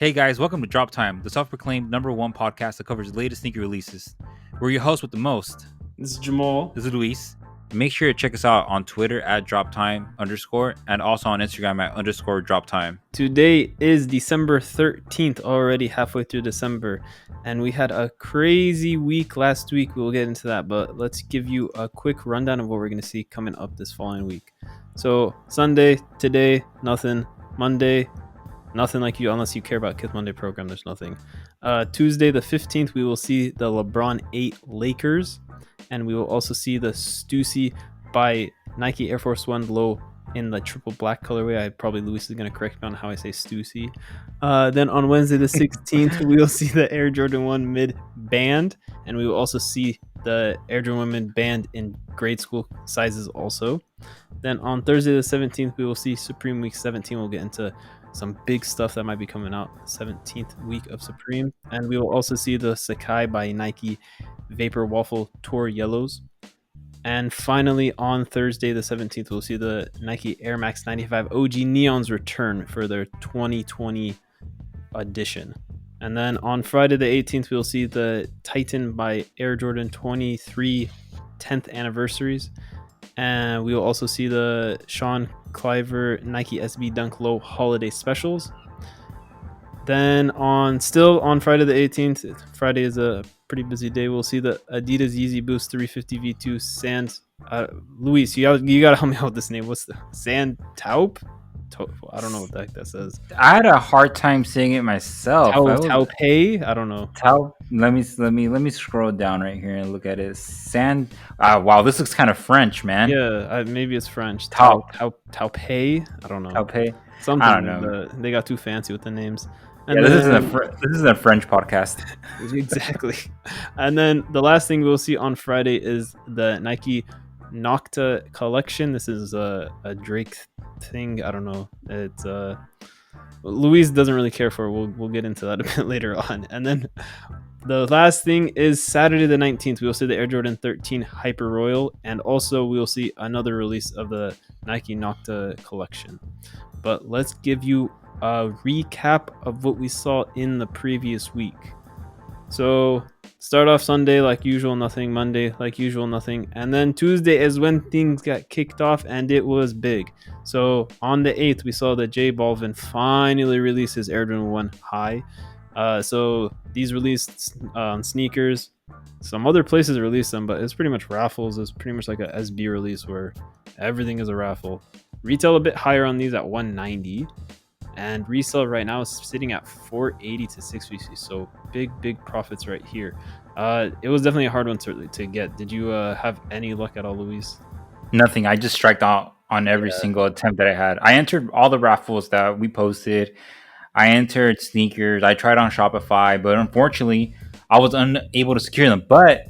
Hey guys, welcome to Drop Time, the self-proclaimed #1 podcast that covers the latest sneaker releases. We're your hosts with the most. This is Jamal. This is Luis. Make sure to check us out on Twitter at @droptime_ and also on Instagram at _droptime. Today is December 13th, already halfway through December, and we had a crazy week last week. We'll get into that, but let's give you a quick rundown of what we're going to see coming up this following week. So Sunday, today, nothing. Monday, nothing like you, unless you care about Kids Monday program, there's nothing. Tuesday the 15th, we will see the LeBron 8 Lakers, and we will also see the Stussy by Nike Air Force One low in the triple black colorway. Luis is going to correct me on how I say Stussy. Then on Wednesday the 16th, we will see the Air Jordan 1 mid band, and we will also see the Air Jordan 1 mid band in grade school sizes also. Then on Thursday the 17th, we will see Supreme Week 17. We'll get into some big stuff that might be coming out 17th week of Supreme, and we will also see the Sacai by Nike VaporWaffle Tour Yellows. And finally on Thursday the 17th, we'll see the Nike Air Max 95 OG Neons return for their 2020 edition. And then on Friday the 18th, we'll see the Titan by Air Jordan 23 10th anniversaries, and we will also see the Sean Cliver Nike SB Dunklow holiday specials. Then on Friday the 18th, Friday is a pretty busy day, we'll see the Adidas Yeezy Boost 350 V2 Sand. Luis, you gotta help me out with this name. What's the Sand Taupe? I don't know what the heck that says. I had a hard time saying it myself. Taupe? I don't know. Let me scroll down right here and look at it. Sand. Wow, this looks kind of French, man. Yeah, maybe it's French. Taupe. Taupe. I don't know. Taupe. Something. I don't know. They got too fancy with the names. And yeah, this isn't a French podcast. Exactly. And then the last thing we'll see on Friday is the Nike NOCTA collection. This is a Drake thing. I don't know. It's Luis doesn't really care for it. We'll get into that a bit later on. And then the last thing is Saturday the 19th. We'll see the Air Jordan 13 Hyper Royal, and also we'll see another release of the Nike NOCTA collection. But let's give you a recap of what we saw in the previous week. So start off Sunday like usual, nothing. Monday like usual, nothing. And then Tuesday is when things got kicked off, and it was big. So on the 8th, we saw that J Balvin finally released his Air Jordan 1 High. So these released sneakers. Some other places released them, but it's pretty much raffles. It's pretty much like a SB release where everything is a raffle. Retail a bit higher on these at $190. And resale right now is sitting at $480 to $650, so big profits right here. It was definitely a hard one to get. Did you have any luck at all, Luis? Nothing. I just striked out on every single attempt that I had. I entered all the raffles that we posted. I entered sneakers. I tried on Shopify, but unfortunately, I was unable to secure them. But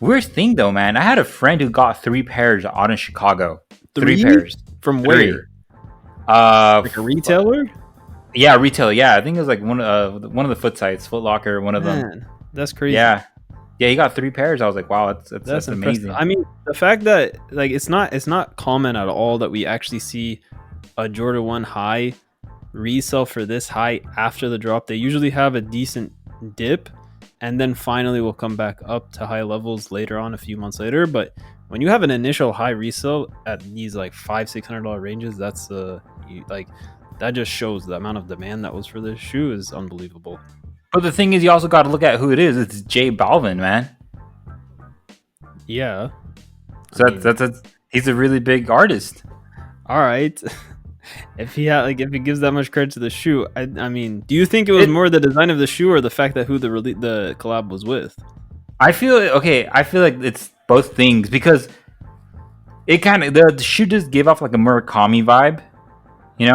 weird thing though, man, I had a friend who got 3 pairs out in Chicago. 3 pairs. From where? Like a retailer? Yeah, retail. Yeah, I think it was like one of the foot sites, Foot Locker, one of them. That's crazy. Yeah, he got 3 pairs. I was like, wow, that's amazing. I mean, the fact that like it's not common at all that we actually see a Jordan 1 High resell for this high after the drop. They usually have a decent dip, and then finally will come back up to high levels later on, a few months later. But when you have an initial high resale at these like $500-$600 ranges, that's that just shows the amount of demand that was for this shoe is unbelievable. But the thing is, you also got to look at who it is. It's J Balvin, man. Yeah. So he's a really big artist. All right. If he gives that much credit to the shoe, I mean, do you think it was more the design of the shoe or the fact that who the collab was with? I feel like it's both things, because it kind of the shoe just gave off like a Murakami vibe,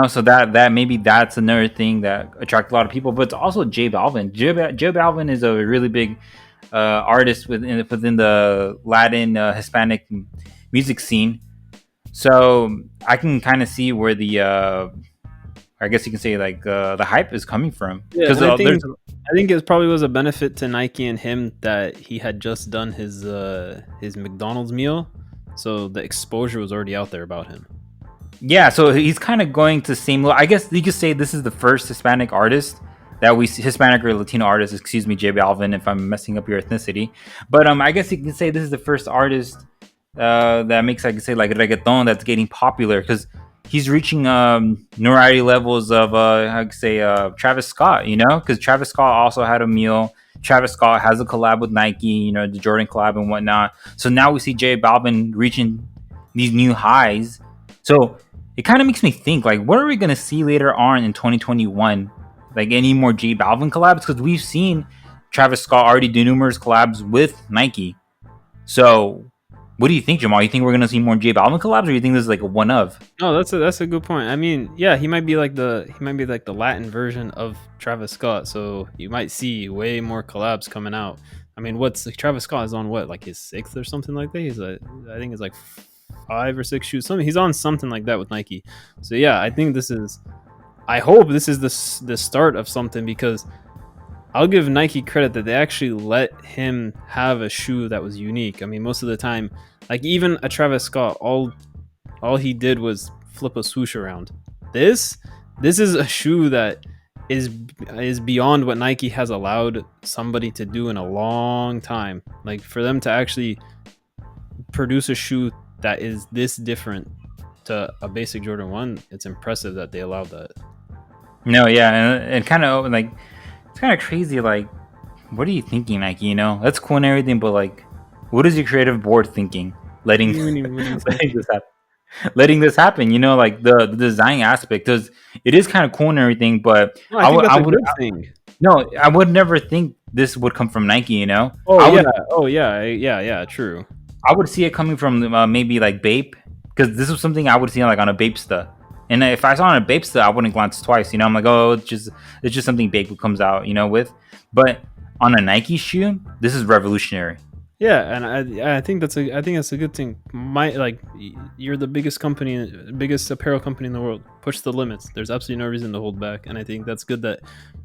so that maybe that's another thing that attracted a lot of people. But it's also J Balvin. J Balvin is a really big artist within the Latin Hispanic music scene. So I can kind of see where the I guess you can say like the hype is coming from. Yeah, I think it probably was a benefit to Nike and him that he had just done his McDonald's meal, so the exposure was already out there about him. Yeah, so he's kind of going to same. I guess you could say this is the first Hispanic artist that we see, Hispanic or Latino artists. Excuse me, J Balvin, if I'm messing up your ethnicity. But I guess you can say this is the first artist that makes, I can say, like reggaeton that's getting popular, because he's reaching notoriety levels of I could say Travis Scott. You know, because Travis Scott also had a meal. Travis Scott has a collab with Nike. You know, the Jordan collab and whatnot. So now we see J Balvin reaching these new highs. So it kind of makes me think, like, what are we gonna see later on in 2021? Like, any more J Balvin collabs? Because we've seen Travis Scott already do numerous collabs with Nike. So, what do you think, Jamal? You think we're gonna see more J Balvin collabs, or you think this is like a one of? No, that's a good point. I mean, yeah, he might be like the Latin version of Travis Scott. So you might see way more collabs coming out. I mean, Travis Scott is on what, like his 6th or something like that? I think it's like 5 or 6 shoes. Something, he's on something like that with Nike. So yeah, I hope this is the start of something, because I'll give Nike credit that they actually let him have a shoe that was unique. I mean, most of the time, like even a Travis Scott, all he did was flip a swoosh around. This is a shoe that is beyond what Nike has allowed somebody to do in a long time. Like, for them to actually produce a shoe that is this different to a basic Jordan 1, it's impressive that they allowed that. No, yeah, and kind of like, it's kind of crazy. Like, what are you thinking, Nike? You know, that's cool and everything, but like, what is your creative board thinking? Letting this happen. You know, like the design aspect, because it is kind of cool and everything, but No, I think that's a good thing. No, I would never think this would come from Nike. You know? Yeah. True. I would see it coming from maybe like Bape, because this was something I would see like on a Bapesta. And if I saw on a Bapesta, I wouldn't glance twice. You know, I'm like, oh, it's just something Bape comes out, you know, with. But on a Nike shoe, this is revolutionary. Yeah, and I think that's a good thing. You're the biggest apparel company in the world. Push the limits. There's absolutely no reason to hold back, and I think that's good that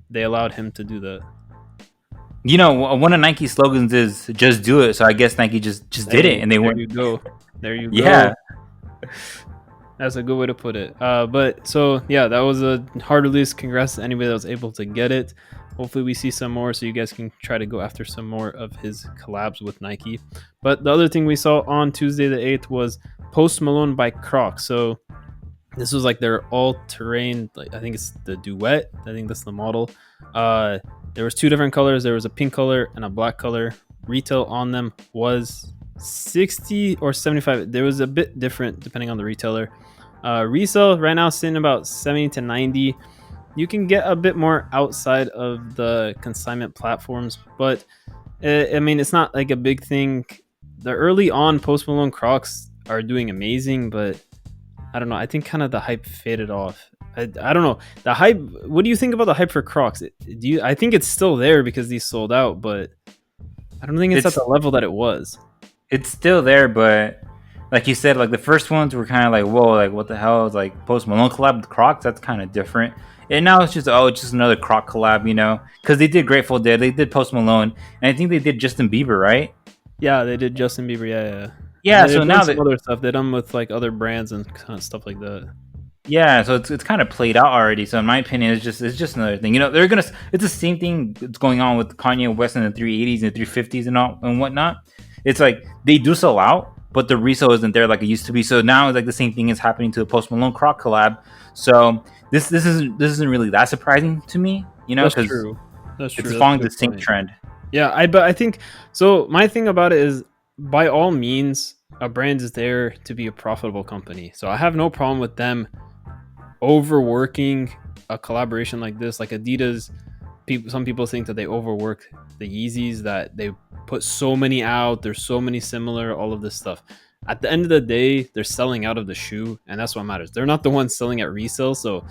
they allowed him to do that. You know, one of Nike's slogans is "Just do it." So I guess Nike just did it, and they went. There you go. Yeah. That's a good way to put it. But so yeah, that was a hard release. Congrats to anybody that was able to get it. Hopefully we see some more, so you guys can try to go after some more of his collabs with Nike. But the other thing we saw on Tuesday the 8th was Post Malone by Crocs. So this was like their all-terrain, like, I think it's the Duet. I think that's the model. There was 2 different colors. There was a pink color and a black color. Retail on them was 60 or 75. There was a bit different depending on the retailer. Resale right now sitting about 70 to 90. You can get a bit more outside of the consignment platforms, but I mean, it's not like a big thing. The early on Post Malone Crocs are doing amazing, but I don't know. I think kind of the hype faded off. I don't know. The hype. What do you think about the hype for Crocs? I think it's still there because these sold out, but I don't think it's at the level that it was. It's still there, but like you said, like the first ones were kind of like, whoa, like what the hell is like Post Malone collab with Crocs? That's kind of different. And now it's just another Croc collab, you know, because they did Grateful Dead, they did Post Malone, and I think they did Justin Bieber, right? Yeah, they did Justin Bieber. Yeah. Yeah, so now some other stuff they're done with like other brands and kind of stuff like that. Yeah, so it's kind of played out already. So in my opinion, it's just another thing. You know, it's the same thing that's going on with Kanye West in the 380s and 350s and all and whatnot. It's like they do sell out, but the resale isn't there like it used to be. So now it's like the same thing is happening to a Post Malone Croc collab. So this isn't really that surprising to me, you know, because it's following the same trend. Yeah, but I think so. My thing about it is, by all means, a brand is there to be a profitable company. So I have no problem with them overworking a collaboration like this. Like Adidas, some people think that they overwork the Yeezys, that they put so many out, there's so many similar, all of this stuff. At the end of the day, they're selling out of the shoe, and that's what matters. They're not the ones selling at resale. So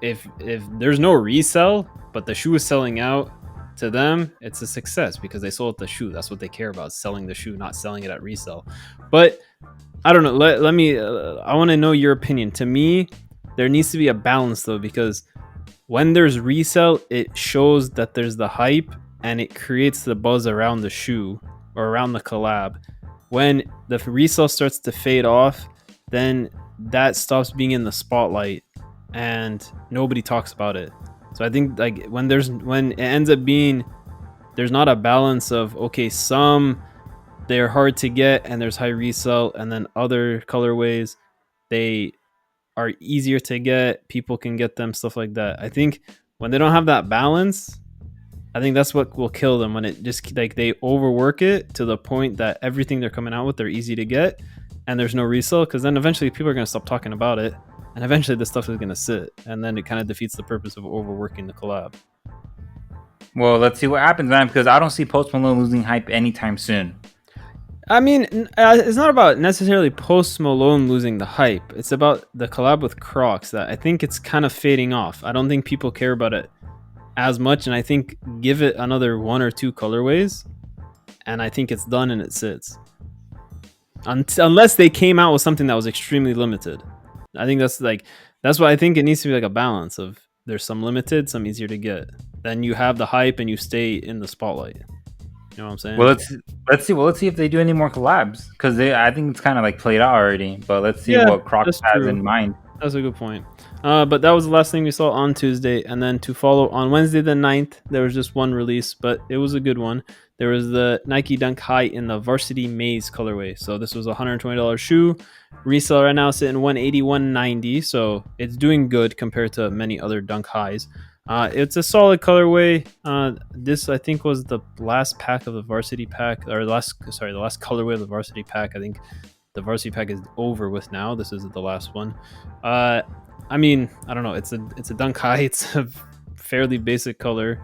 if there's no resale, but the shoe is selling out, to them, it's a success because they sold the shoe. That's what they care about, selling the shoe, not selling it at resale. But I don't know. Let me. I want to know your opinion. To me, there needs to be a balance though, because when there's resale, it shows that there's the hype and it creates the buzz around the shoe or around the collab. When the resale starts to fade off, then that stops being in the spotlight and nobody talks about it. So I think like when it ends up being there's not a balance of okay, some they're hard to get and there's high resale, and then other colorways they are easier to get, people can get them, stuff like that. I think when they don't have that balance, I think that's what will kill them, when it just like they overwork it to the point that everything they're coming out with they're easy to get and there's no resale, because then eventually people are going to stop talking about it and eventually this stuff is going to sit, and then it kind of defeats the purpose of overworking the collab. Well, let's see what happens, man, because I don't see Post Malone losing hype anytime soon. I mean, it's not about necessarily Post Malone losing the hype. It's about the collab with Crocs that I think it's kind of fading off. I don't think people care about it as much, and I think give it another 1 or 2 colorways and I think it's done and it sits. Unless they came out with something that was extremely limited. I think that's why I think it needs to be like a balance of there's some limited, some easier to get. Then you have the hype and you stay in the spotlight. You know what I'm saying? Well, let's see. Well, let's see if they do any more collabs, because I think it's kind of like played out already. But let's see what Crocs has in mind. That's a good point. But that was the last thing we saw on Tuesday. And then to follow on Wednesday the 9th, there was just one release, but it was a good one. There was the Nike Dunk High in the Varsity Maze colorway. So this was a $120 shoe. Resale right now sitting $180, so it's doing good compared to many other Dunk Highs. It's a solid colorway. This I think was the last pack of the Varsity pack, or the last colorway of the Varsity pack. I think the Varsity pack is over with now. This is the last one. I mean, I don't know. It's a Dunk High. It's a fairly basic color.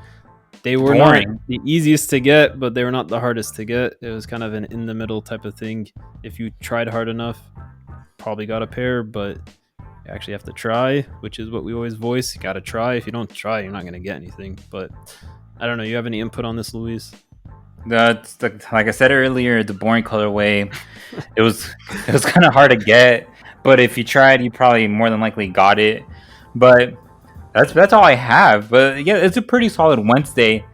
They were not the easiest to get, but they were not the hardest to get. It was kind of an in the middle type of thing. If you tried hard enough, probably got a pair, but you actually have to try, which is what we always voice. You got to try. If you don't try, you're not going to get anything. But I don't know. You have any input on this, Luis? That's like I said earlier, the boring colorway. It was kind of hard to get, but if you tried, you probably more than likely got it. But that's all I have. But yeah, it's a pretty solid Wednesday.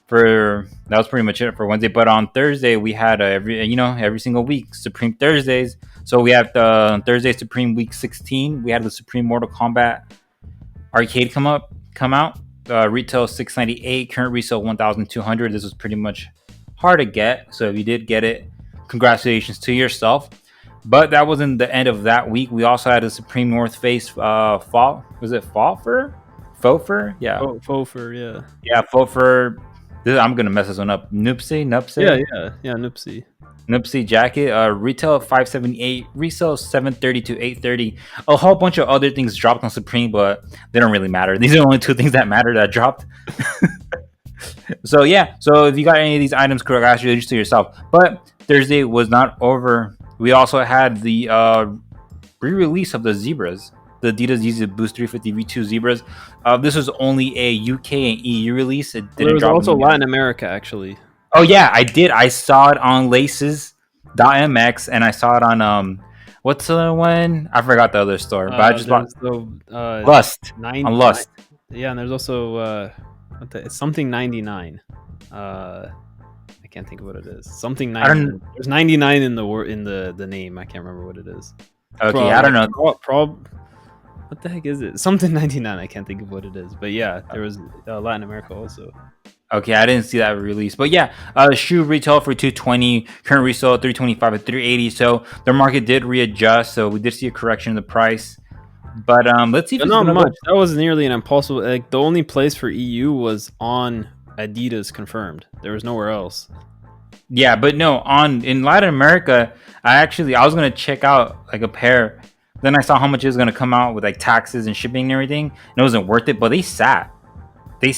That was pretty much it for Wednesday. But on Thursday, we had every single week Supreme Thursdays. So we have the Thursday Supreme Week 16. We had the Supreme Mortal Kombat arcade come out. Retail $698, current resale $1,200. This was pretty much hard to get. So if you did get it, congratulations to yourself. But that wasn't the end of that week. We also had a Supreme North Face fall. Was it Fauxfur? Yeah. Fauxfur, yeah. Yeah, Fauxfur. I'm gonna mess this one up. Nupsi. Yeah, Nupsi. Nupsi jacket. Retail $578, resale $730 to $830. A whole bunch of other things dropped on Supreme, but they don't really matter. These are the only 2 things that matter that dropped. So if you got any of these items, congratulations to yourself. But Thursday was not over. We also had the re-release of the Zebras, the Adidas Yeezy Boost 350 V2 Zebras. This was only a UK and EU release. It didn't there was drop also Latin America, actually. Oh yeah, I did. I saw it on Laces.mx, and I saw it on what's the one? I forgot the other store, but I just bought Lust on Lust. Yeah, and there's also it's something 99. I can't think of what it is. Something 99. There's 99 in the name. I can't remember what it is. Okay, I don't know. What the heck is it? Something 99. I can't think of what it is. But yeah, there was Latin America also. Okay, I didn't see that release, but yeah, shoe retail for $220, current resale $325 to $380. So the market did readjust, so we did see a correction in the price. But let's see. Not much. That was nearly an impossible. Like the only place for EU was on Adidas confirmed. There was nowhere else. Yeah, but no, in Latin America, I was gonna check out like a pair. Then I saw how much it was gonna come out with like taxes and shipping and everything, and it wasn't worth it. But they sat in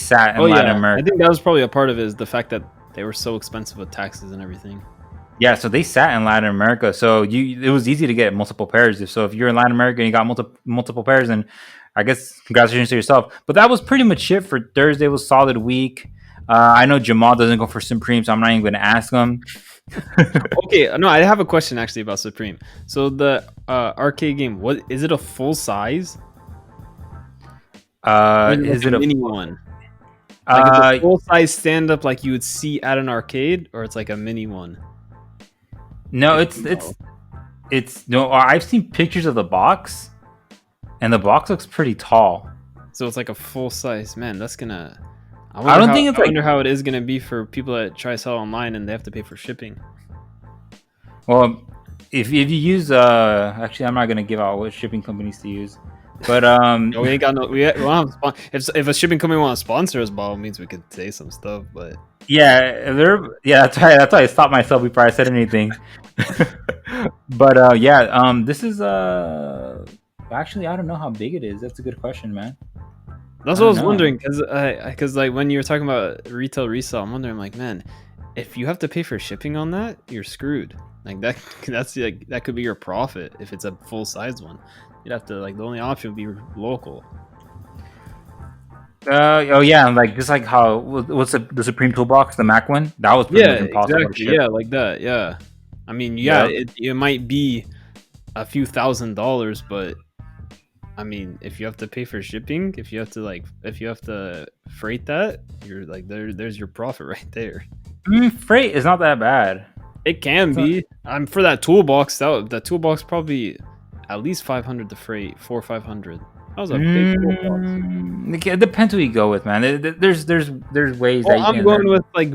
Latin America. I think that was probably a part of it, is the fact that they were so expensive with taxes and everything. Yeah, so they sat in Latin America. So it was easy to get multiple pairs. So if you're in Latin America and you got multiple pairs, then I guess congratulations to yourself. But that was pretty much it for Thursday. It was a solid week. I know Jamal doesn't go for Supreme, so I'm not even going to ask him. Okay, no, I have a question actually about Supreme. So the arcade game, what is it? A full size? Is it a mini one? Like a full size stand up like you would see at an arcade, or it's like a mini one? No, it's no. I've seen pictures of the box, and the box looks pretty tall. So it's like a full size. Man, that's gonna. I don't think it's I like. wonder how it is gonna be for people that try to sell online and they have to pay for shipping. Well, if you use actually, I'm not gonna give out what shipping companies to use, but No, we ain't got no. We don't have if a shipping company want to sponsor us, by all means, we could say some stuff. But yeah, that's right. That's why I stopped myself before I said anything. But this is actually, I don't know how big it is. That's a good question, man. that's I what I don't was know. wondering, because like when you were talking about retail resale, I'm wondering like, man, if you have to pay for shipping on that, you're screwed. Like that's like that could be your profit if it's a full size one. You'd have to like the only option would be local. Oh yeah, like just like how what's the Supreme Toolbox, the Mac one? That was pretty Yeah, much impossible to exactly. ship. Yeah, like that. Yeah, I mean, yeah, Yep. it might be a few $1,000s, but I mean, if you have to pay for shipping, if you have to freight that, you're like there's your profit right there. Freight is not that bad. It can It's not- be. For that toolbox. That toolbox probably at least 500 to freight, 400-500. That was a big toolbox. It depends who you go with, man. There's ways that Oh, you I'm can. going with like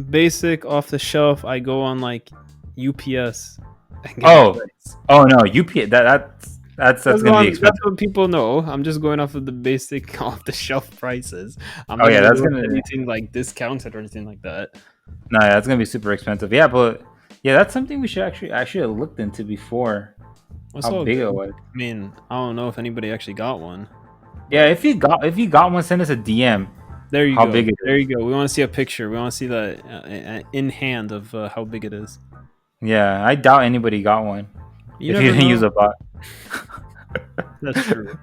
basic off the shelf. I go on like UPS. and get Oh, the price. oh no, UPS. That's gonna be expensive. That's what people know. I'm just going off of the basic off the shelf prices. I'm Oh not yeah, gonna that's go with gonna. anything like discounted or anything like that. No, yeah, that's gonna be super expensive. Yeah, but yeah, that's something we should actually have looked into before. What's How all big good? it was. I mean, I don't know if anybody actually got one. Yeah, if you got one, send us a DM. There you How go. big it There is. you go. We want to see a picture. We want to see the in hand of how big it is. Yeah, I doubt anybody got one. You If never you didn't know. use a bot. That's true.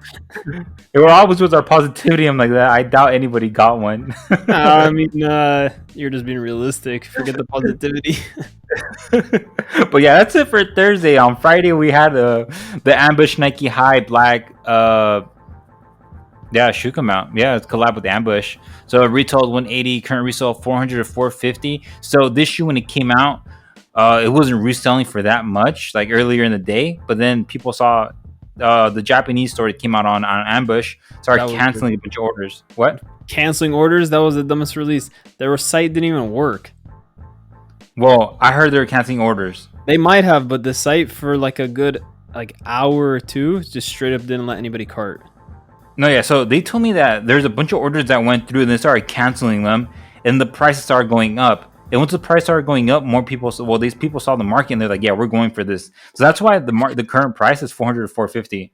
We're always with our positivity. I'm like that. I doubt anybody got one. I mean, you're just being realistic. Forget the positivity. But yeah, that's it for Thursday. On Friday, we had the Ambush Nike High Black shoe come out. Yeah, it's collab with Ambush. So it retailed 180, current resale 400 to 450. So this shoe, when it came out, it wasn't reselling for that much, like earlier in the day. But then people saw the Japanese store that came out on Ambush started canceling a bunch of orders. What? Canceling orders? That was the dumbest release. Their site didn't even work. Well, I heard they were canceling orders. They might have, but the site for like a good hour or two just straight up didn't let anybody cart. No, yeah. So they told me that there's a bunch of orders that went through and they started canceling them, and the prices started going up. And once the price started going up, more people. Well, these people saw the market and they're like, "Yeah, we're going for this." So that's why the current price is 400 to 450.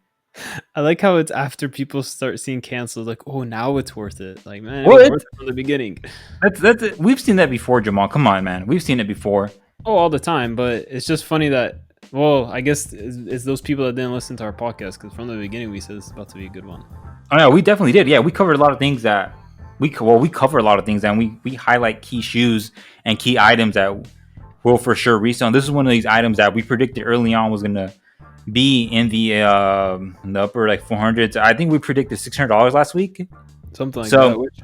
I like how it's after people start seeing cancels, like, oh, now it's worth it. Like, man, it Well, was worth it from the beginning. That's it. We've seen that before, Jamal. Come on, man. We've seen it before. Oh, all the time. But it's just funny that, well, I guess it's those people that didn't listen to our podcast, because from the beginning we said it's about to be a good one. Oh yeah, we definitely did. Yeah, we covered a lot of things that we cover a lot of things, and we highlight key shoes and key items that will for sure resell. And this is one of these items that we predicted early on was gonna be in the upper like 400s. I think we predicted $600 last week. Something like that. Which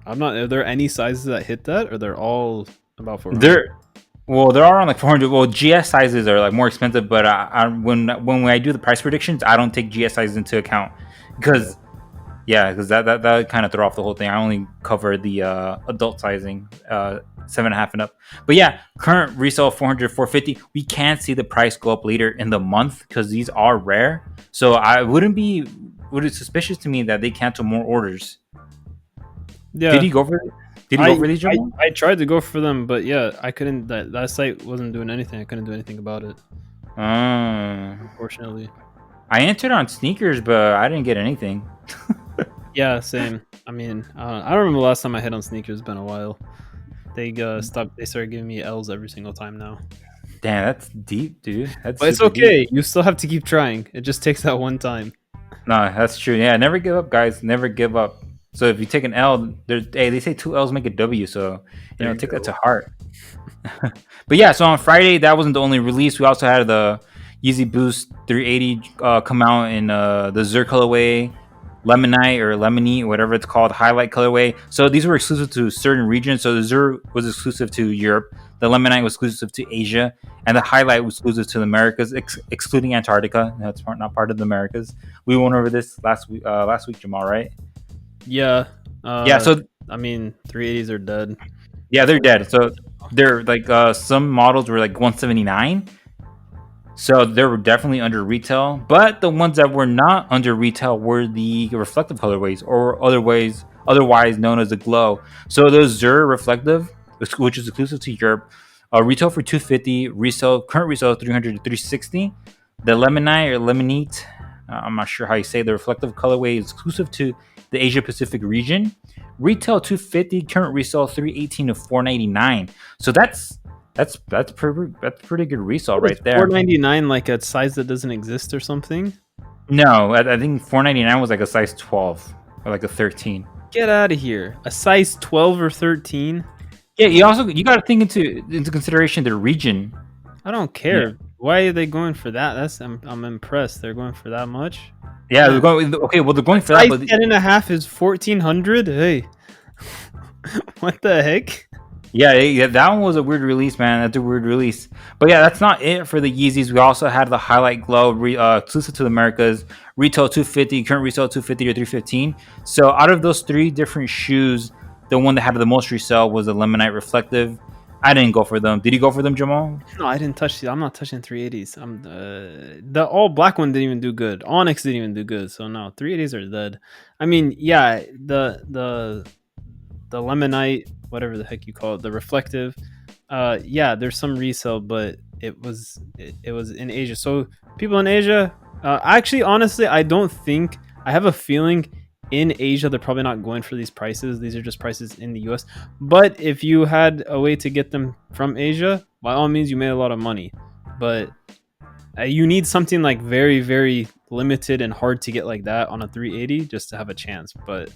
I'm not. Are there any sizes that hit that, or they're all about 400? They're all around like 400. Well, GS sizes are like more expensive, but when I do the price predictions, I don't take GS sizes into account because that kind of throw off the whole thing. I only cover the adult sizing, 7.5 and up. But yeah, current resale 400 450. We can't see the price go up later in the month because these are rare. So I would it suspicious to me that they cancel more orders. Yeah. Did he go for it? Did he go for these, Jamal? I tried to go for them, but yeah, I couldn't. That site wasn't doing anything. I couldn't do anything about it. Unfortunately. I entered on sneakers, but I didn't get anything. Yeah, same. I mean, I don't remember the last time I hit on sneakers. It's been a while. They stopped. They started giving me L's every single time now. Damn, that's deep, dude. But it's okay. You still have to keep trying. It just takes that one time. No, that's true. Yeah, never give up, guys. Never give up. So if you take an L, they say 2 L's make a W. So take that to heart. But yeah, so on Friday that wasn't the only release. We also had the Yeezy Boost 380 come out in the Zur colorway, Lemonite or Lemony, whatever it's called, highlight colorway. So these were exclusive to certain regions. So the Zur was exclusive to Europe, the Lemonite was exclusive to Asia, and the highlight was exclusive to the Americas, excluding Antarctica. That's not part of the Americas. We went over this last week, Jamal, right? Yeah. Yeah, so I mean, 380s are dead. yeah, they're dead. So they're like some models were like 179. So they were definitely under retail, but the ones that were not under retail were the reflective colorways, or otherwise known as the glow. So the Zur reflective, which is exclusive to Europe, retail for 250, current resale 300 to 360. The Lemonite or Lemonite, I'm not sure how you say the reflective colorway, is exclusive to the Asia Pacific region. Retail 250, current resale 318 to 499. So that's pretty good resale What is right there. 499 like a size that doesn't exist or something? No, I think 499 was like a size 12 or like a 13. Get out of here. A size 12 or 13? Yeah, you got to think into consideration the region. I don't Yeah, care. Why are they going for that? I'm impressed. They're going for that much. yeah. They're going, okay, well they're going for that, Size but 10 and a half is 1400. Hey, what the heck? yeah, that one was a weird release, man. That's a weird release. But yeah, that's not it for the Yeezys. We also had the Highlight Glow, exclusive to the Americas, retail 250, current resale 250 to 315. So out of those three different shoes, the one that had the most resale was the Lemonite Reflective. I didn't go for them. Did you go for them, Jamal? No, I didn't touch. I'm not touching 380s. The all black one didn't even do good. Onyx didn't even do good. So no, 380s are dead. I mean, yeah, the Lemonite, whatever the heck you call it, the reflective. Yeah, there's some resale, but it was in Asia. So people in Asia, actually, honestly, I don't think. I have a feeling in Asia they're probably not going for these prices. These are just prices in the US. But if you had a way to get them from Asia, by all means, you made a lot of money. But you need something like very, very limited and hard to get like that on a 380 just to have a chance. But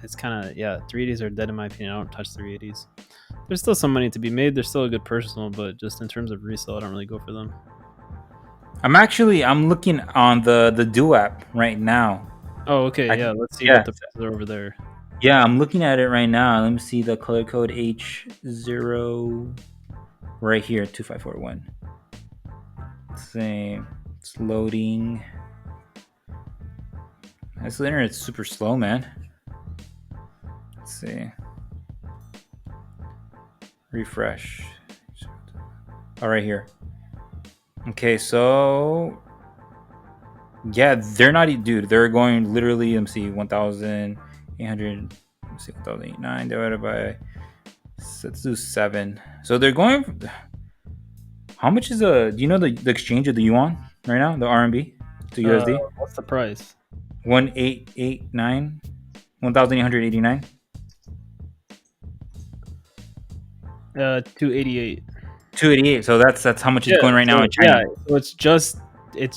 it's kind of, yeah, 380s are dead in my opinion. I don't touch 380s. There's still some money to be made. They're still a good personal, but just in terms of resale, I don't really go for them. I'm looking on the Do app right now. Oh, okay, yeah. Let's see Yeah, what the prices are over there. yeah, I'm looking at it right now. Let me see the color code H0 right here, 2541. Same. It's loading. This internet's super slow, man. Let's see. Refresh. All right, here. Okay, so yeah, they're not, dude. They're going literally. Let me see, 1,800. Let's see, 1,089 divided by. Let's do 7. So they're going. How much is do you know the exchange of the yuan right now? The RMB to USD. What's the price? 1,889. 1,889. 288. 288. So that's how much it's going right now in China. Yeah, so it's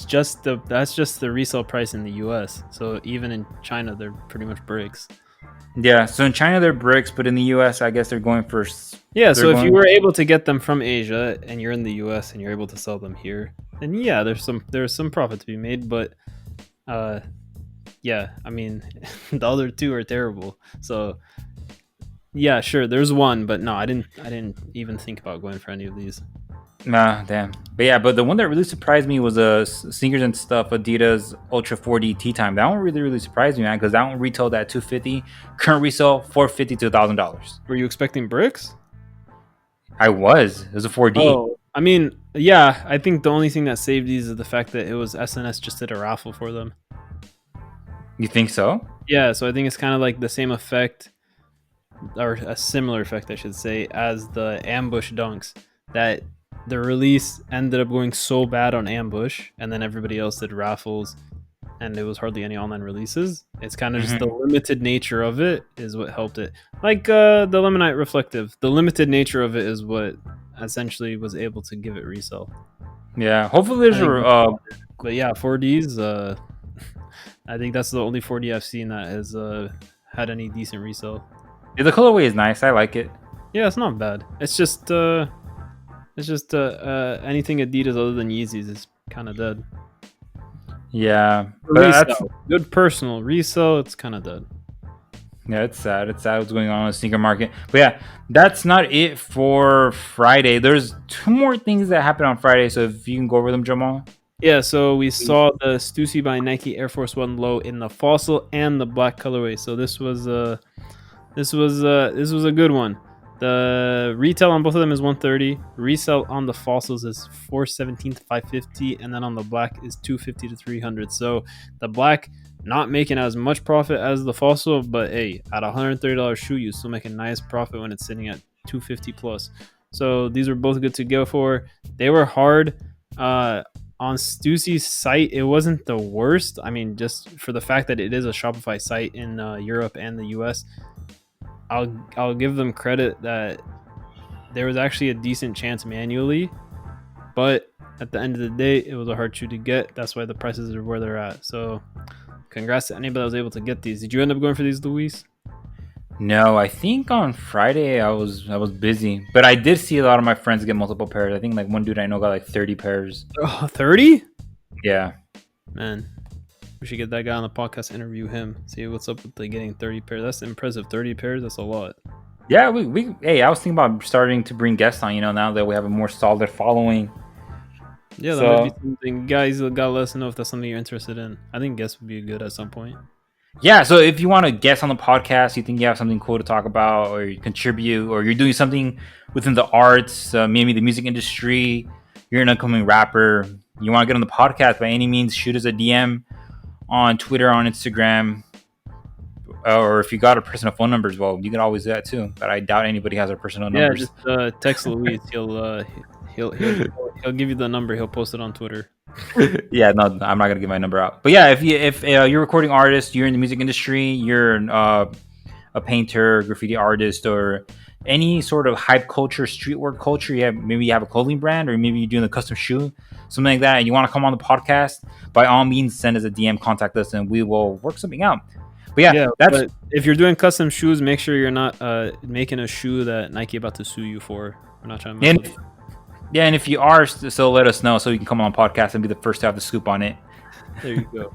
just that's just the resale price in the US. So even in China, they're pretty much bricks. Yeah. So in China they're bricks, but in the US, I guess they're going for. Yeah. So if you were able to get them from Asia and you're in the US and you're able to sell them here, then yeah, there's some profit to be made. But yeah, I mean, the other two are terrible. So yeah, sure, there's one, but no, I didn't even think about going for any of these. Nah, damn. But yeah, but the one that really surprised me was sneakers and stuff, Adidas Ultra 4D Tea Time. That one really surprised me, man, because that one retailed at $250, current resale $450 to $1,000. Were you expecting bricks? I was. It was a 4D. Oh, I mean, yeah, I think the only thing that saved these is the fact that it was SNS just did a raffle for them. You think so? Yeah, so I think it's kind of like the same effect, or a similar effect, I should say, as the Ambush Dunks. That the release ended up going so bad on Ambush, and then everybody else did raffles, and there was hardly any online releases. It's kind of just the limited nature of it is what helped it. Like the Lemonite Reflective, the limited nature of it is what essentially was able to give it resale. Yeah, hopefully there's but yeah, 4Ds. I think that's the only 4D I've seen that has had any decent resale. Yeah, the colorway is nice. I like it. Yeah, it's not bad. It's just anything Adidas other than Yeezys is kind of dead. Yeah, but that's good personal resale. It's kind of dead. Yeah, it's sad. It's sad what's going on in the sneaker market. But yeah, that's not it for Friday. There's 2 more things that happened on Friday. So if you can go over them, Jamal. Yeah, so we saw the Stussy by Nike Air Force One low in the fossil and the black colorway. So this was a good one. The retail on both of them is 130. Resell on the fossils is 417 to 550, and then on the black is 250 to 300. So the black not making as much profit as the fossil, but hey, at $130 shoe, you still make a nice profit when it's sitting at 250 plus. So these were both good to go for. They were hard. On Stussy's site, it wasn't the worst. I mean, just for the fact that it is a Shopify site in Europe and the US, I'll give them credit that there was actually a decent chance manually, but at the end of the day, it was a hard shoe to get. That's why the prices are where they're at. So, congrats to anybody that was able to get these. Did you end up going for these, Luis? No, I think on Friday I was busy, but I did see a lot of my friends get multiple pairs. I think like one dude I know got like 30 pairs. Oh, 30? Yeah. Man, we should get that guy on the podcast, interview him, see what's up with the getting 30 pairs. That's impressive. 30 pairs, that's a lot. Yeah, hey, I was thinking about starting to bring guests on, now that we have a more solid following. Yeah, that might be something. Guys, gotta let us know if that's something you're interested in. I think guests would be good at some point. Yeah, so if you want to guest on the podcast, you think you have something cool to talk about, or you contribute, or you're doing something within the arts, maybe the music industry, you're an upcoming rapper, you want to get on the podcast, by any means, shoot us a DM on Twitter, on Instagram, or if you got our personal phone numbers, well, you can always do that too. But I doubt anybody has our personal numbers. Yeah, just text Luis. He'll give you the number. He'll post it on Twitter. Yeah, no, I'm not gonna give my number out. But yeah, if you're a recording artist, you're in the music industry, you're a painter, graffiti artist, or any sort of hype culture, streetwear culture, maybe you have a clothing brand, or maybe you're doing a custom shoe, something like that, and you want to come on the podcast, by all means, send us a DM, contact us, and we will work something out. But yeah, but if you're doing custom shoes, make sure you're not making a shoe that Nike about to sue you for. We're not trying to. And if you are, so let us know so you can come on the podcast and be the first to have the scoop on it. There you go.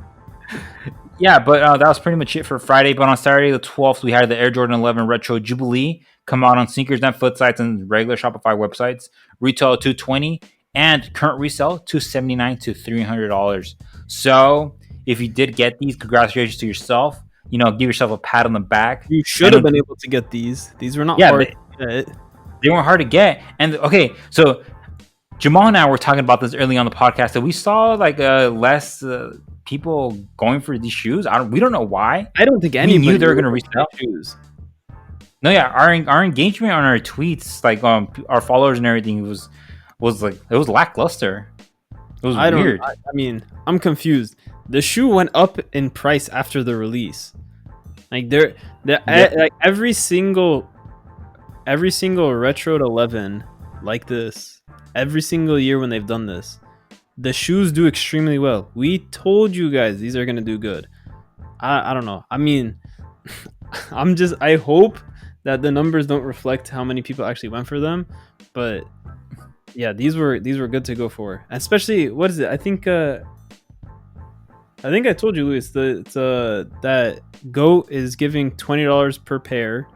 Yeah, but that was pretty much it for Friday. But on Saturday the 12th, we had the Air Jordan 11 Retro Jubilee come out on Sneakers.foot sites and regular Shopify websites. Retail $220 and current resale $279 to $300. So if you did get these, congratulations to yourself. Give yourself a pat on the back. You should have been able to get these. These were not hard to get. They weren't hard to get. And okay, so Jamal and I were talking about this early on the podcast, that we saw like less people going for these shoes. We don't know why. I don't think anybody knew they were going to resell shoes. No, yeah, our engagement on our tweets, like our followers and everything, was like, it was lackluster. It was weird. I mean, I'm confused. The shoe went up in price after the release. Like like every single retro 11 like this, every single year when they've done this, the shoes do extremely well. We told you guys these are gonna do good. I don't know. I mean, I hope that the numbers don't reflect how many people actually went for them, but yeah, these were good to go for. Especially, what is it? I think I told you, Luis, that GOAT is giving $20 per pair,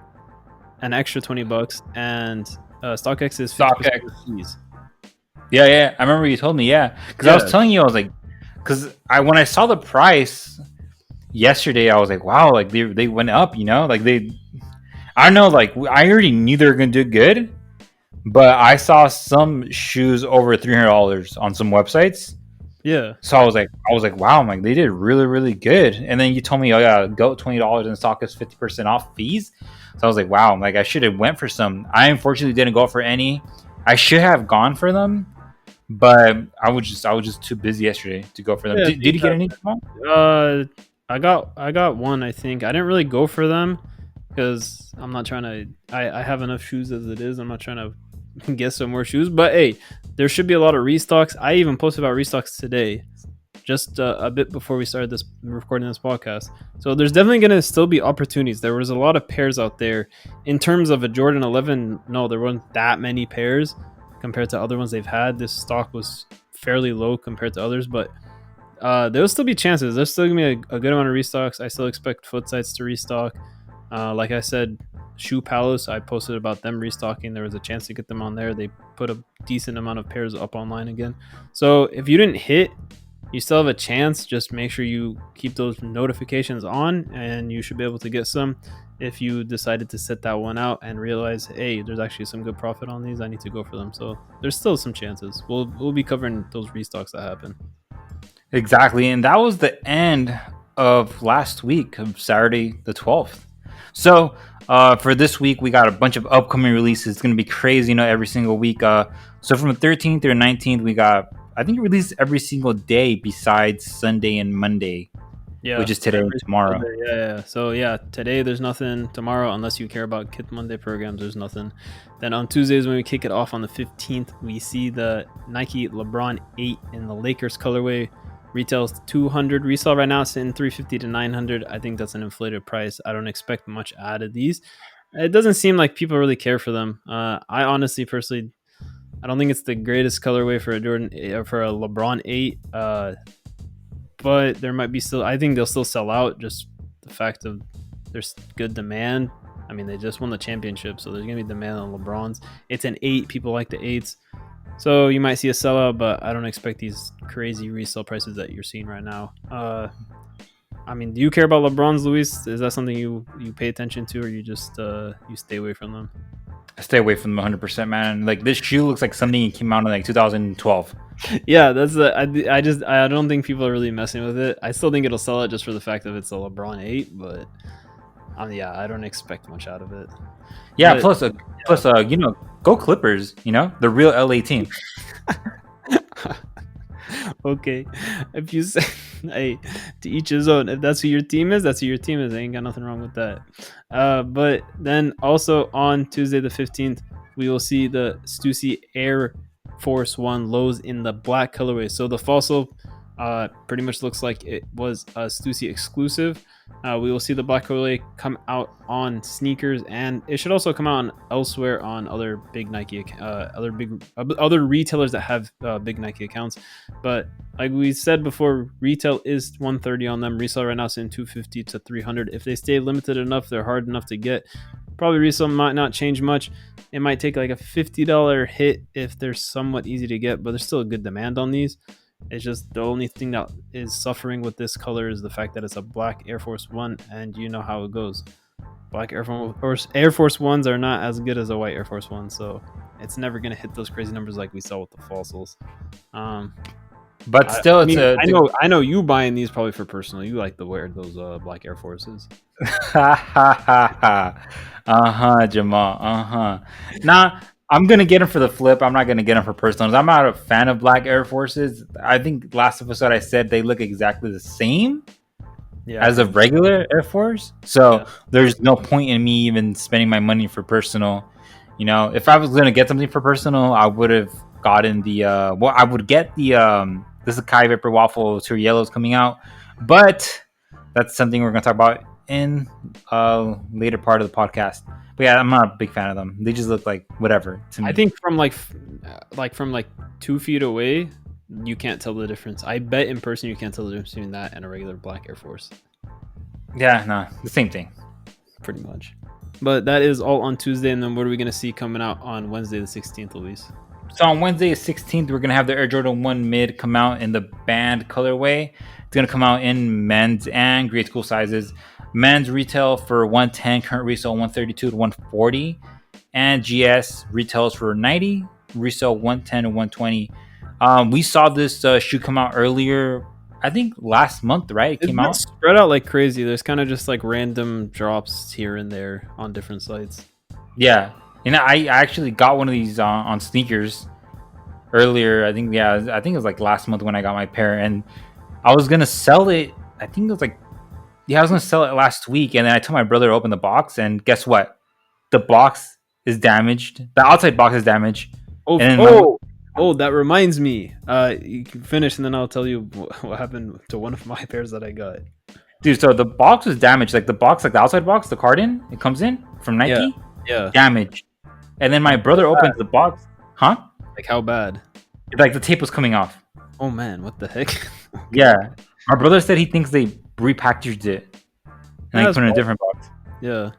an extra $20, and StockX is 50%. Yeah, I remember you told me, because I was telling you, I was like, because when I saw the price yesterday, I was like, wow, like they went up, like I don't know, like I already knew they were gonna do good, but I saw some shoes over $300 on some websites. Yeah. So I was like, wow, I'm like, they did really, really good. And then you told me, oh yeah, GOAT $20 and StockX 50% off fees. So I was like, wow, I'm like, I should have went for some. I unfortunately didn't go for any. I should have gone for them, but I was just too busy yesterday to go for them. Did you get any? I got one. I think I didn't really go for them because I'm not trying to. I have enough shoes as it is. I'm not trying to get some more shoes. But hey, there should be a lot of restocks. I even posted about restocks today, just a bit before we started recording this podcast. So there's definitely going to still be opportunities. There was a lot of pairs out there. In terms of a Jordan 11, no, there weren't that many pairs compared to other ones they've had. This stock was fairly low compared to others, but there'll still be chances. There's still going to be a good amount of restocks. I still expect foot sites to restock. Like I said, Shoe Palace, I posted about them restocking. There was a chance to get them on there. They put a decent amount of pairs up online again. So if you didn't hit you still have a chance. Just make sure you keep those notifications on, and you should be able to get some. If you decided to set that one out and realize, hey, there's actually some good profit on these, I need to go for them. So there's still some chances. We'll be covering those restocks that happen. Exactly. And that was the end of last week, of Saturday the 12th. So for this week, we got a bunch of upcoming releases. It's going to be crazy, every single week. So from the 13th through 19th, we got, I think, released every single day besides Sunday and Monday. Yeah, which is today and tomorrow. Yeah. So yeah, today there's nothing. Tomorrow, unless you care about Kit Monday programs, there's nothing. Then on Tuesdays, when we kick it off on the 15th, we see the Nike LeBron 8 in the Lakers colorway. Retails 200. Resale right now it's in 350 to 900. I think that's an inflated price. I don't expect much out of these. It doesn't seem like people really care for them. I honestly, personally, I don't think it's the greatest colorway for a Jordan for a LeBron 8. But there might be still, I think they'll still sell out. Just the fact of there's good demand. I mean, they just won the championship, so there's gonna be demand on LeBron's. It's an 8. People like the 8s, so you might see a sellout. But I don't expect these crazy resale prices that you're seeing right now. I mean, do you care about LeBron's, Luis? Is that something you pay attention to, or you just you stay away from them? I stay away from them 100%, man. Like, this shoe looks like something that came out in like 2012. Yeah, that's I don't think people are really messing with it. I still think it'll sell it just for the fact that it's a LeBron 8, but yeah, I don't expect much out of it. Yeah, but, plus go Clippers, the real LA team. Okay, if you say, hey, to each his own. If that's who your team is, that's who your team is. I ain't got nothing wrong with that. But then also on Tuesday the 15th, we will see the Stussy Air Force One lows in the black colorway. So the Fossil pretty much looks like it was a Stussy exclusive. We will see the black colorway come out on sneakers, and it should also come out on elsewhere on other big Nike, other retailers that have big Nike accounts. But like we said before, retail is 130 on them. Resale right now is in 250 to 300. If they stay limited enough, they're hard enough to get. Probably resale might not change much. It might take like a $50 hit if they're somewhat easy to get, but there's still a good demand on these. It's just the only thing that is suffering with this color is the fact that it's a black Air Force One, and you know how it goes. Black Air Force Ones are not as good as a white Air Force One, so it's never going to hit those crazy numbers like we saw with the Fossils. But still, I know you buying these probably for personal. You like to wear those black Air Forces. Jamal. Nah, I'm gonna get them for the flip. I'm not gonna get them for personals. I'm not a fan of black Air Forces. I think last episode I said they look exactly the same as a regular Air Force. So there's no point in me even spending my money for personal. If I was gonna get something for personal, I would have gotten the I would get the Sacai VaporWaffle Tour Yellows coming out, but that's something we're gonna talk about in later part of the podcast. But yeah, I'm not a big fan of them. They just look like whatever to me. I think from from 2 feet away, you can't tell the difference. I bet in person you can't tell the difference between that and a regular black Air Force. Yeah, no, the same thing. Pretty much. But that is all on Tuesday, and then what are we going to see coming out on Wednesday the 16th, Luis? So on Wednesday the 16th, we're going to have the Air Jordan 1 Mid come out in the band colorway. It's going to come out in men's and grade school sizes. Men's retail for 110, current resale 132 to 140, and GS retails for 90, resale 110 to 120. We saw this shoe come out earlier, I think last month, right? It came out spread out like crazy. There's kind of just like random drops here and there on different sites. Yeah, and I actually got one of these on sneakers earlier. I think it was like last month when I got my pair, and I was gonna sell it. I think it was like. Yeah, I was going to sell it last week, and then I told my brother to open the box, and guess what? The box is damaged. The outside box is damaged. That reminds me. You can finish, and then I'll tell you what happened to one of my pairs that I got. Dude, so the box was damaged. Like the box, like the outside box, the carton, it comes in from Nike. Yeah. Damaged. And then my brother opens the box. Huh? Like how bad? Like the tape was coming off. Oh, man. What the heck? Okay. Yeah. My brother said he thinks they repackaged it and put it in a different box. Yeah.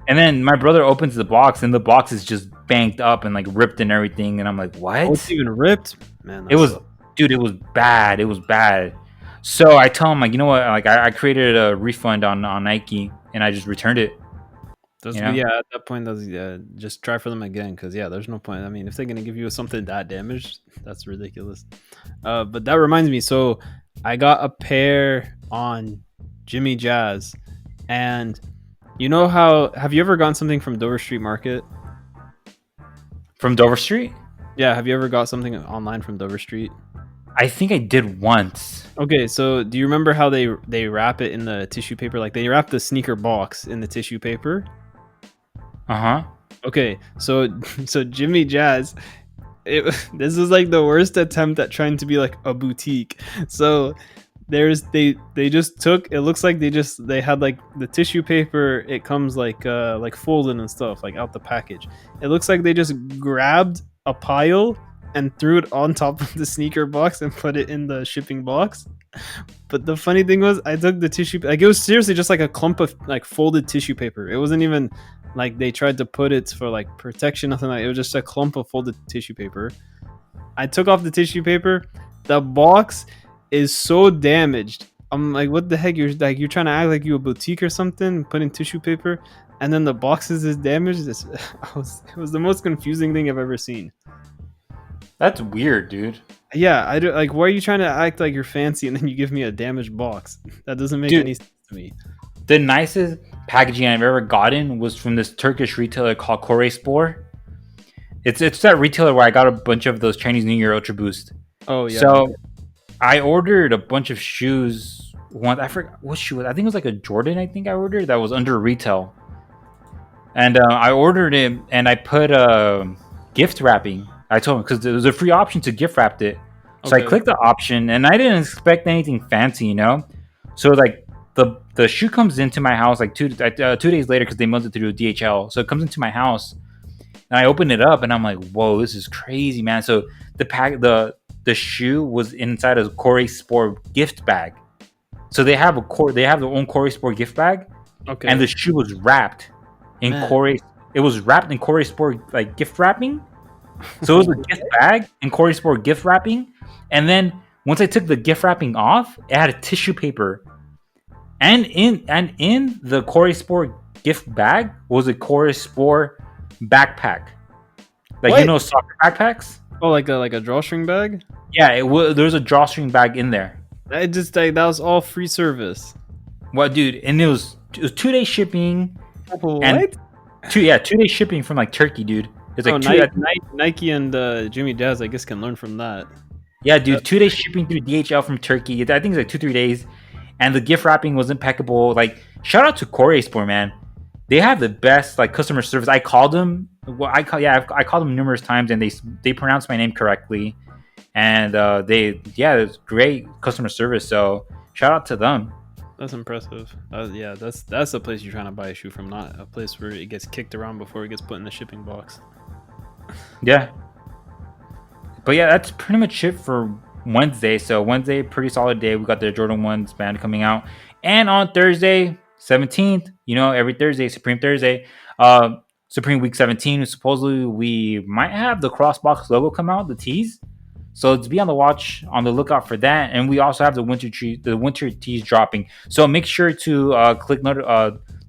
And then my brother opens the box, and the box is just banked up and like ripped and everything. And I'm like, what? Oh, it's even ripped? Man, it was dude, it was bad. It was bad. So I tell him like, you know what? Like I created a refund on Nike and I just returned it. That's You know, yeah. At that point, that's just try for them again because there's no point. I mean, if they're gonna give you something that damaged, that's ridiculous. But that reminds me. So I got a pair on Jimmy Jazz, and you know how have you ever gotten something from Dover Street Market? from Dover Street. Yeah, have you ever got something online from Dover Street? I think I did once. Okay, so do you remember how they wrap it in the tissue paper? Like they wrap the sneaker box in the tissue paper. Uh huh. Okay, so so Jimmy Jazz, this is like the worst attempt at trying to be like a boutique. So they just took, it looks like they had like the tissue paper, it comes like folded and stuff like out the package. It looks like they just grabbed a pile and threw it on top of the sneaker box and put it in the shipping box. But the funny thing was, I took the tissue, like it was seriously just like a clump of like folded tissue paper. It wasn't even like they tried to put it for like protection, nothing like it was just a clump of folded tissue paper. I took off the tissue paper. The box is so damaged. I'm like, what the heck? You're trying to act like you a boutique or something, putting tissue paper, and then the box is damaged. It was the most confusing thing I've ever seen. That's weird, dude. Yeah, I do. Like, why are you trying to act like you're fancy and then you give me a damaged box? That doesn't make any sense to me. The nicest packaging I've ever gotten was from this Turkish retailer called Colorway. It's that retailer where I got a bunch of those Chinese New Year Ultra Boost. Oh yeah. So I ordered a bunch of shoes. I forgot what shoe. I think it was like a Jordan. I think I ordered that was under retail, and I ordered it and I put gift wrapping. I told him because there was a free option to gift wrap it. So Okay. I clicked the option and I didn't expect anything fancy, you know. So like the shoe comes into my house like 2 days later because they mailed it through DHL. So it comes into my house and I open it up and I'm like, whoa, this is crazy, man. So the shoe was inside a Corey Sport gift bag. So they have their own Corey Sport gift bag, Okay. and the shoe was wrapped in Man. Corey. It was wrapped in Corey Sport like gift wrapping. So it was a gift bag in Corey Sport gift wrapping, and then once I took the gift wrapping off, it had a tissue paper, and in the Corey Sport gift bag was a Corey Sport backpack, like What? you know soccer backpacks. Oh, like a drawstring bag? Yeah, there was a drawstring bag in there. I just like that was all free service. Well, dude, and it was 2 day shipping. What? And 2 day shipping from like Turkey, dude. It's like Nike and Jimmy Jazz, I guess, can learn from that. Yeah, dude, 2 day shipping through DHL from Turkey. I think it's like 2-3 days, and the gift wrapping was impeccable. Like, shout out to Corey Sport, man. They have the best like customer service. I called them. Well, I called them numerous times, and they pronounced my name correctly, and it's great customer service. So shout out to them. That's impressive. Yeah, that's the place you're trying to buy a shoe from, not a place where it gets kicked around before it gets put in the shipping box. Yeah. But yeah, that's pretty much it for Wednesday. So Wednesday, pretty solid day. We got the Jordan 1s band coming out. And on Thursday, 17th, every Thursday, Supreme Thursday, Supreme Week 17, supposedly we might have the Crossbox logo come out, the tees. So to be on the lookout for that. And we also have the winter tees dropping. So make sure to click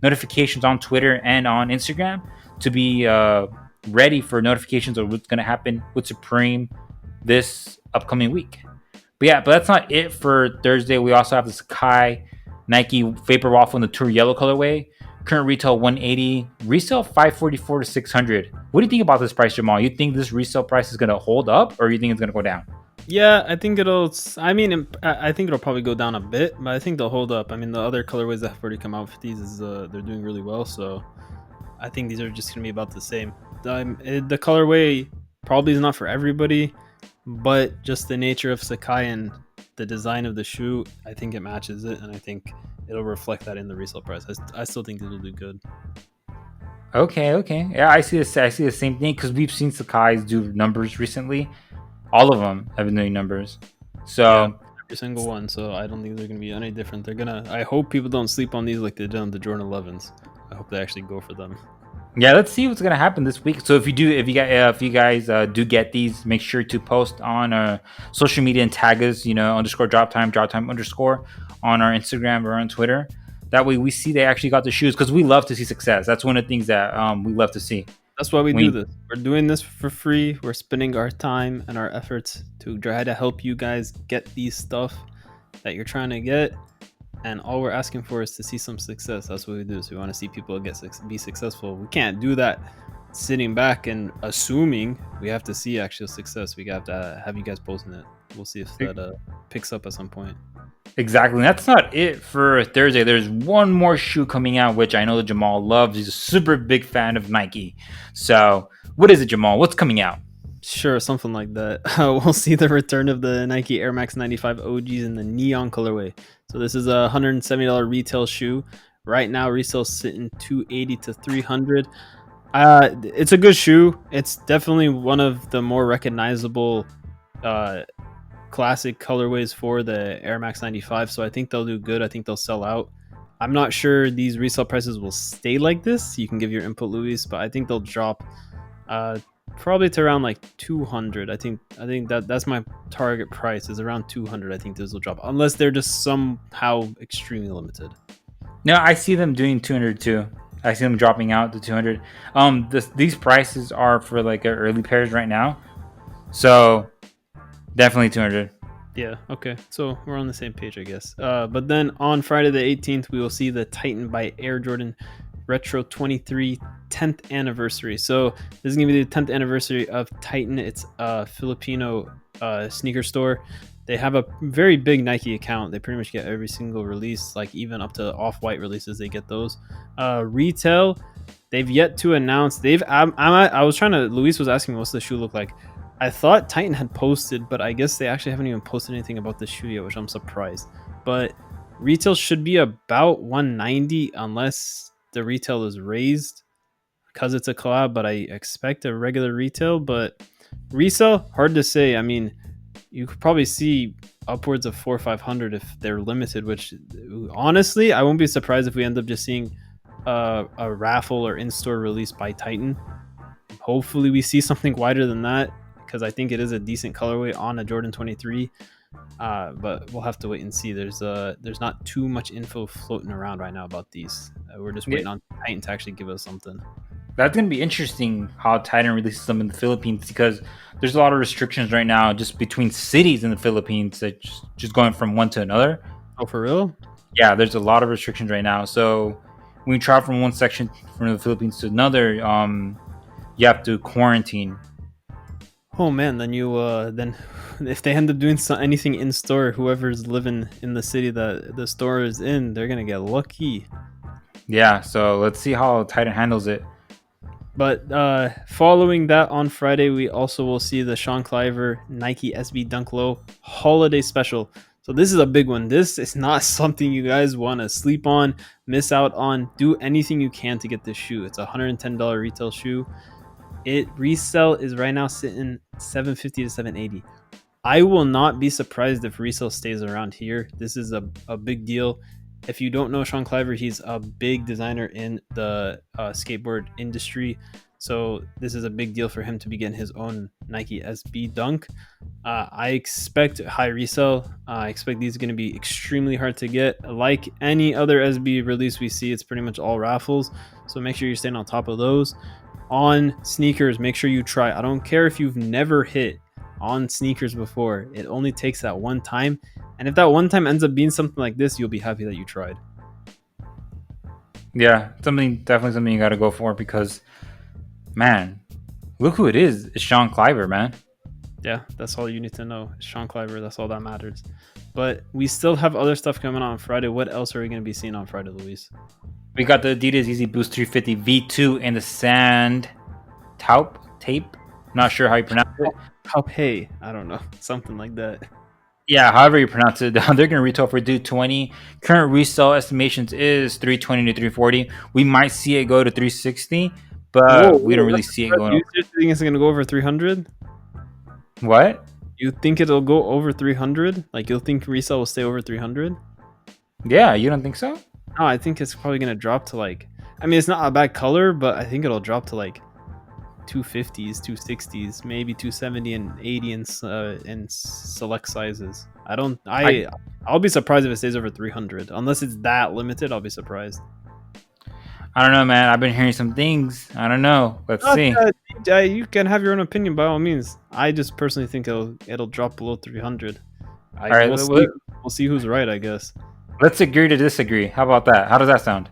notifications on Twitter and on Instagram to be ready for notifications of what's going to happen with Supreme this upcoming week. But that's not it for Thursday. We also have the Sacai Nike VaporWaffle in the Tour Yellow colorway. Current retail $180, resale $544 to $600. What do you think about this price, Jamal? You think this resale price is going to hold up, or you think it's going to go down? Yeah, I think it'll. I mean, I think it'll probably go down a bit, but I think they'll hold up. I mean, the other colorways that have already come out for these they're doing really well. So I think these are just going to be about the same. The colorway probably is not for everybody, but just the nature of Sacai and the design of the shoe, I think it matches it, and I think it'll reflect that in the resale price. I still think it'll do good. Okay. Yeah, I see the same thing because we've seen Sacai's do numbers recently. All of them have been doing numbers. So every single one. So I don't think they're going to be any different. I hope people don't sleep on these like they did on the Jordan 11s. I hope they actually go for them. Yeah, let's see what's gonna happen this week. So if you guys do get these, make sure to post on social media and tag us. Underscore drop time underscore on our Instagram or on Twitter. That way we see they actually got the shoes because we love to see success. That's one of the things that we love to see. That's why we do this. We're doing this for free. We're spending our time and our efforts to try to help you guys get these stuff that you're trying to get. And all we're asking for is to see some success. That's what we do. So we want to see people be successful. We can't do that sitting back and assuming. We have to see actual success. We have to have you guys posting it. We'll see if that picks up at some point. Exactly. That's not it for Thursday. There's one more shoe coming out, which I know that Jamal loves. He's a super big fan of Nike. So, what is it, Jamal? What's coming out? Sure, something like that. We'll see the return of the Nike Air Max 95 OGs in the neon colorway. So this is a $170 retail shoe. Right now, retail sitting $280 to $300. It's a good shoe. It's definitely one of the more recognizable classic colorways for the Air Max 95, so I think they'll do good. I think they'll sell out. I'm not sure these resale prices will stay like this. You can give your input, Luis, but I think they'll drop probably to around like 200. I think that's my target price, is around 200. I think those will drop unless they're just somehow extremely limited. No, I see them doing 200 too. I see them dropping out to 200. These prices are for like early pairs right now, so definitely 200. Yeah, okay. So we're on the same page, I guess. But then on Friday the 18th, we will see the Titan by Air Jordan Retro 23 10th anniversary. So this is going to be the 10th anniversary of Titan. It's a Filipino sneaker store. They have a very big Nike account. They pretty much get every single release, like even up to Off-White releases, they get those. Retail, they've yet to announce. I was trying to, Luis was asking me, what's the shoe look like? I thought Titan had posted, but I guess they actually haven't even posted anything about the shoe yet, which I'm surprised. But retail should be about 190 unless the retail is raised because it's a collab, but I expect a regular retail. But resale, hard to say. I mean, you could probably see upwards of 400 or 500 if they're limited, which honestly, I won't be surprised if we end up just seeing a raffle or in-store release by Titan. Hopefully we see something wider than that, because I think it is a decent colorway on a Jordan 23. But we'll have to wait and see. There's not too much info floating around right now about these. We're just waiting on Titan to actually give us something. That's going to be interesting how Titan releases them in the Philippines, because there's a lot of restrictions right now just between cities in the Philippines that just going from one to another. Oh, for real? Yeah, there's a lot of restrictions right now. So when you travel from one section from the Philippines to another, you have to quarantine. Oh man, then then if they end up doing anything in store, whoever's living in the city that the store is in, they're gonna get lucky. Yeah, so let's see how Titan handles it. But following that on Friday, we also will see the Sean Cliver Nike SB Dunklow Holiday Special. So this is a big one. This is not something you guys want to sleep on, miss out on. Do anything you can to get this shoe. It's a $110 retail shoe. It resale is right now sitting $750 to $780. I will not be surprised if resale stays around here. This is a big deal. If you don't know Sean Cliver, he's a big designer in the skateboard industry. So this is a big deal for him to be getting his own Nike SB Dunk. I expect high resale. I expect these are going to be extremely hard to get. Like any other SB release we see, it's pretty much all raffles. So make sure you're staying on top of those. On sneakers, make sure you try. I don't care if you've never hit on sneakers before. It only takes that one time. And if that one time ends up being something like this, you'll be happy that you tried. Yeah, definitely something you got to go for, because, man, look who it is. It's Sean Cliver, man. Yeah, that's all you need to know. It's Sean Cliver. That's all that matters. But we still have other stuff coming on Friday. What else are we going to be seeing on Friday, Luis? We got the Adidas Yeezy Boost 350 V2 and the sand Taupe tape. Not sure how you pronounce it. Taupe. I don't know. Something like that. Yeah, however you pronounce it. They're going to retail for $220. Current resale estimations is $320 to $340. We might see it go to $360, but we don't really see it going. You think it's going to go over $300? What? You think it'll go over $300? Like, you'll think resale will stay over $300? Yeah, you don't think so? No, I think it's probably going to drop to like, I mean, it's not a bad color, but I think it'll drop to like 250s, 260s, maybe 270 and 80 in select sizes. I'll be surprised if it stays over 300. Unless it's that limited, I'll be surprised. I don't know, man. I've been hearing some things. I don't know. Let's see. You can have your own opinion by all means. I just personally think it'll drop below 300. All right, we'll see who's right, I guess. Let's agree to disagree. How about that? How does that sound?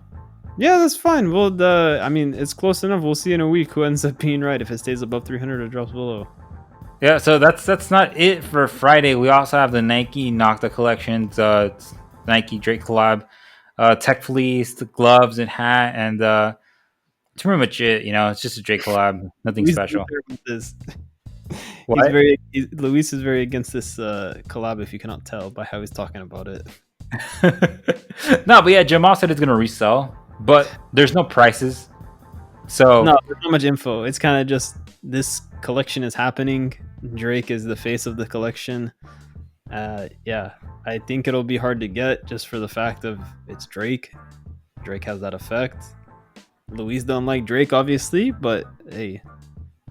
Yeah, that's fine. Well, I mean, it's close enough. We'll see in a week who ends up being right, if it stays above 300 or drops below. Yeah, so that's not it for Friday. We also have the Nike NOCTA collections, Nike Drake collab, tech fleece, the gloves and hat, and that's pretty much it. You know, it's just a Drake collab, nothing special. Luis is very against this collab, if you cannot tell by how he's talking about it. No, but yeah, Jamal said it's gonna resell, but there's no prices. So no, there's not much info. It's kind of just this collection is happening. Drake is the face of the collection. Yeah, I think it'll be hard to get just for the fact of it's Drake. Drake has that effect. Luis don't like Drake, obviously, but hey,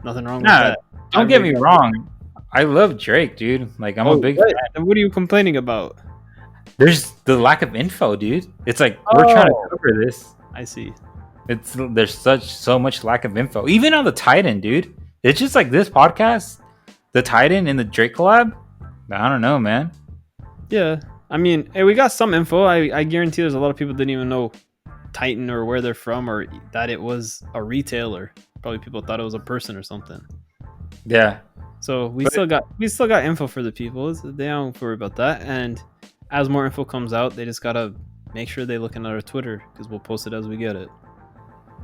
nothing wrong with that. Don't get me wrong. I love Drake, dude. Like, I'm a big fan. And what are you complaining about? There's the lack of info, dude. It's like we're trying to cover this. I see. There's so much lack of info. Even on the Titan, dude. It's just like this podcast, the Titan and the Drake collab. I don't know, man. Yeah. I mean, hey, we got some info. I guarantee there's a lot of people didn't even know Titan or where they're from or that it was a retailer. Probably people thought it was a person or something. Yeah. So we still got info for the people. They don't worry about that. And as more info comes out, they just gotta make sure they look at our Twitter because we'll post it as we get it.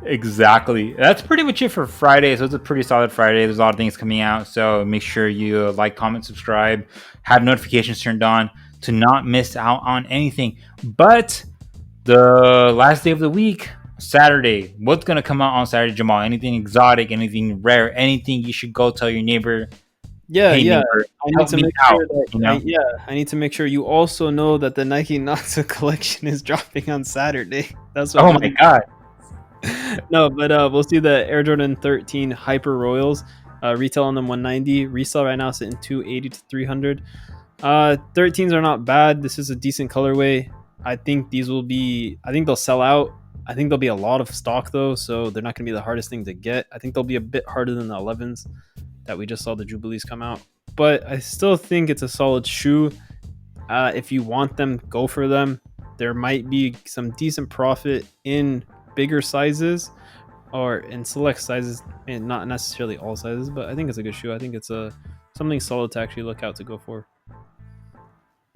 Exactly. That's pretty much it for Friday. So it's a pretty solid Friday. There's a lot of things coming out. So make sure you like, comment, subscribe, have notifications turned on to not miss out on anything. But the last day of the week, Saturday, what's going to come out on Saturday, Jamal? Anything exotic, anything rare, anything you should go tell your neighbor? Yeah, hey, yeah. Neighbor, I need to make sure that, I need to make sure you also know that the Nike NOCTA collection is dropping on Saturday. That's what. Oh my god. No, but we'll see the Air Jordan 13 Hyper Royals. Retail on them 190. Resale right now sitting 280 to 300. 13s are not bad. This is a decent colorway. I think they'll sell out. I think there'll be a lot of stock though, so they're not going to be the hardest thing to get. I think they'll be a bit harder than the 11s that we just saw the Jubilees come out. But I still think it's a solid shoe. If you want them, go for them. There might be some decent profit in bigger sizes or in select sizes, and not necessarily all sizes, but I think it's a good shoe. I think it's something solid to actually look out to go for.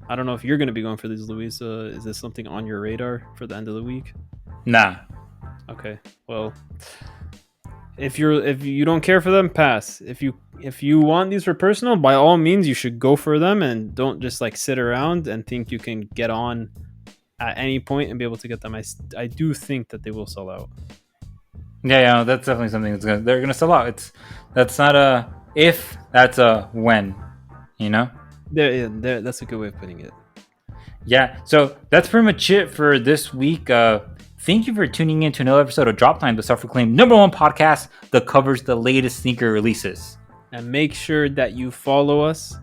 I don't know if you're going to be going for these, Luis. Is this something on your radar for the end of the week? Nah. Okay. Well, if you don't care for them, pass. If you want these for personal, by all means, you should go for them and don't just like sit around and think you can get on at any point and be able to get them. I do think that they will sell out. Yeah, that's definitely something they're gonna sell out. That's not a if, that's a when, you know. That's a good way of putting it. Yeah, so that's pretty much it for this week. Thank you for tuning in to another episode of Drop Time, the self-proclaimed #1 podcast that covers the latest sneaker releases. And make sure that you follow us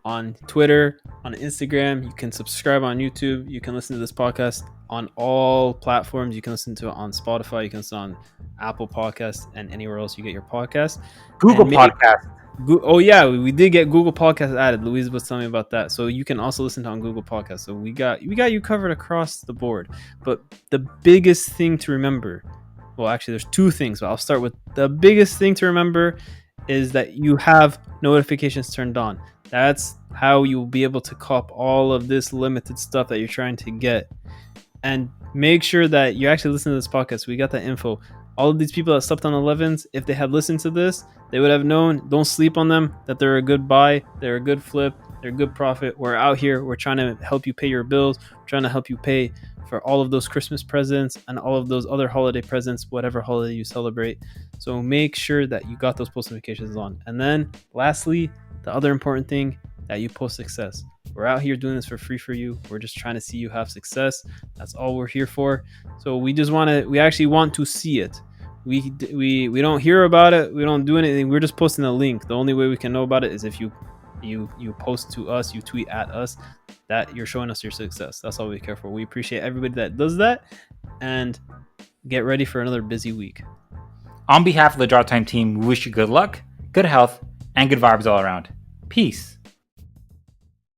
on Twitter, on Instagram. You can subscribe on YouTube. You can listen to this podcast on all platforms. You can listen to it on Spotify. You can listen on Apple Podcasts and anywhere else you get your podcast. Google Podcast. Oh yeah, we did get Google Podcasts added. Louise was telling me about that. So you can also listen to on Google Podcasts. So we got you covered across the board. But the biggest thing to remember, well, actually there's two things, but I'll start with the biggest thing to remember is that you have notifications turned on. That's how you'll be able to cop all of this limited stuff that you're trying to get. And make sure that you actually listen to this podcast. We got that info. All of these people that slept on 11s, if they had listened to this, they would have known, don't sleep on them, that they're a good buy, they're a good flip, they're a good profit. We're out here, we're trying to help you pay your bills, we're trying to help you pay for all of those Christmas presents and all of those other holiday presents, whatever holiday you celebrate. So make sure that you got those post notifications on. And then lastly, the other important thing that you post success. We're out here doing this for free for you. We're just trying to see you have success. That's all we're here for. So we actually want to see it. We don't hear about it. We don't do anything. We're just posting a link. The only way we can know about it is if you post to us, you tweet at us that you're showing us your success. That's all we care for. We appreciate everybody that does that, and get ready for another busy week. On behalf of the Drop Time team, we wish you good luck, good health, and good vibes all around. Peace.